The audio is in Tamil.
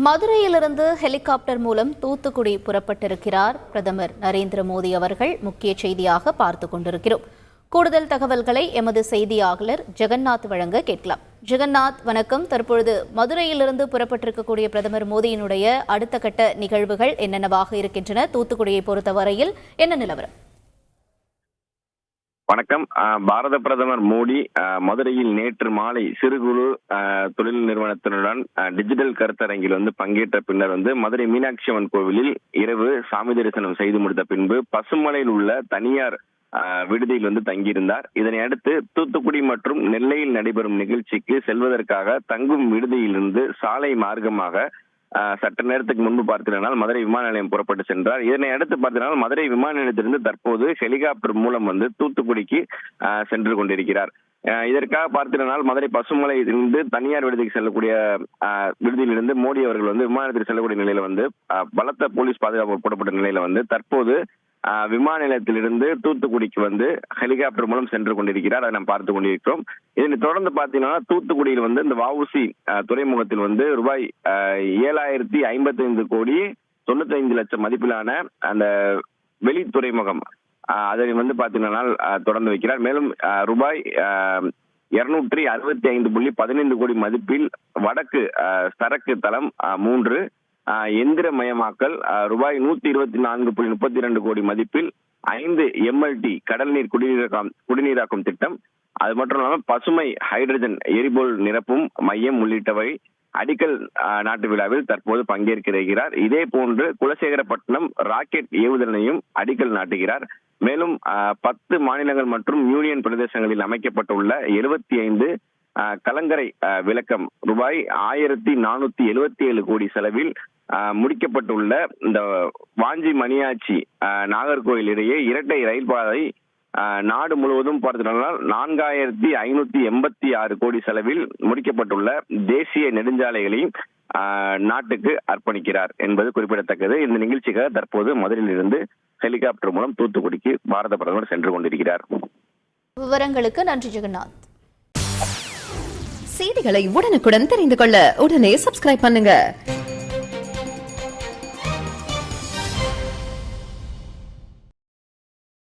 மதுரையிலிருந்து ஹெலிகாப்டர் மூலம் தூத்துக்குடி புறப்பட்டிருக்கிறார் பிரதமர் நரேந்திர மோடி அவர்கள். முக்கிய செய்தியாக பார்த்துக் கொண்டிருக்கிறோம். கூடுதல் தகவல்களை எமது செய்தியாளர் ஜெகநாத் வழங்க கேட்கலாம். ஜெகநாத், வணக்கம். தற்பொழுது மதுரையிலிருந்து புறப்பட்டிருக்கக்கூடிய பிரதமர் மோடியினுடைய அடுத்த கட்ட நிகழ்வுகள் என்னென்னவாக இருக்கின்றன? தூத்துக்குடியை பொறுத்தவரையில் என்ன நிலவரம்? வணக்கம். பாரத பிரதமர் மோடி மதுரையில் நேற்று மாலை சிறு குறு தொழில் நிறுவனத்தினுடன் டிஜிட்டல் கருத்தரங்கில் பங்கேற்ற பின்னர் மதுரை மீனாட்சி அம்மன் கோவிலில் இரவு சாமி தரிசனம் செய்து முடித்த பின்பு பசுமலையில் உள்ள தனியார் விடுதியில் தங்கியிருந்தார். இதனை அடுத்து தூத்துக்குடி மற்றும் நெல்லையில் நடைபெறும் நிகழ்ச்சிக்கு செல்வதற்காக தங்கும் விடுதியிலிருந்து சாலை மார்க்கமாக சற்று நேரத்துக்கு முன்பு பார்த்தீங்கன்னா மதுரை விமான நிலையம் புறப்பட்டு சென்றார். இதனை அடுத்து பார்த்தீங்கன்னா மதுரை விமான நிலையத்திலிருந்து தற்போது ஹெலிகாப்டர் மூலம் தூத்துக்குடிக்கு சென்று கொண்டிருக்கிறார். இதற்காக பார்த்தீங்கன்னா மதுரை பசுமலையிலிருந்து தனியார் விடுதிக்கு செல்லக்கூடிய விடுதியிலிருந்து மோடி அவர்கள் விமான நிலையத்தில் செல்லக்கூடிய நிலையில பலத்த போலீஸ் பாதுகாப்பு போடப்பட்ட நிலையில தற்போது விமான நிலையத்திலிருந்து தூத்துக்குடிக்கு ஹெலிகாப்டர் மூலம் சென்று கொண்டிருக்கிறார். அதை நாம் பார்த்து கொண்டிருக்கிறோம். இதனை தொடர்ந்து பார்த்தீங்கன்னா தூத்துக்குடியில் இந்த வஉசி துறைமுகத்தில் ரூபாய் 7,055 கோடி 95 லட்சம் மதிப்பிலான அந்த வெளி துறைமுகம் அதை பாத்தீங்கன்னா தொடர்ந்து வைக்கிறார். மேலும் ரூபாய் 265.15 கோடி மதிப்பில் வடக்கு சரக்கு தளம் 3 எந்திரமயமாக்கல் ரூபாய் 124.32 கோடி மதிப்பில் 5 MLT கடல் நீர் குடிநீராக்கும் திட்டம், அது மட்டும் இல்லாமல் பசுமை ஹைட்ரஜன் எரிபொருள் நிரப்பும் மையம் உள்ளிட்டவை அடிக்கல் நாட்டு விழாவில் தற்போது பங்கேற்கிறார். இதே போன்று குலசேகரப்பட்டினம் ராக்கெட் ஏவுதலையும் அடிக்கல் நாட்டுகிறார். மேலும் 10 மாநிலங்கள் மற்றும் யூனியன் பிரதேசங்களில் அமைக்கப்பட்டுள்ள 75 கலங்கரை விளக்கம் ரூபாய் 1,477 கோடி செலவில் முடிக்கப்பட்டுள்ள இந்த வாஞ்சி மணியாச்சி நாகர்கோவில் இடையே இரட்டை ரயில் பாதை நாடு முழுவதும் பார்த்தீங்கன்னா 4,586 கோடி செலவில் முடிக்கப்பட்டுள்ள தேசிய நெடுஞ்சாலைகளையும் நாட்டுக்கு அர்ப்பணிக்கிறார் என்பது குறிப்பிடத்தக்கது. இந்த நிகழ்ச்சிக்காக தற்போது மதுரையில் இருந்து ஹெலிகாப்டர் மூலம் தூத்துக்குடிக்கு பாரத பிரதமர் சென்று கொண்டிருக்கிறார். விவரங்களுக்கு நன்றி ஜெகநாத். செய்திகளை உடனுக்குடன் தெரிந்து கொள்ள உடனே சப்ஸ்கிரைப் பண்ணுங்க.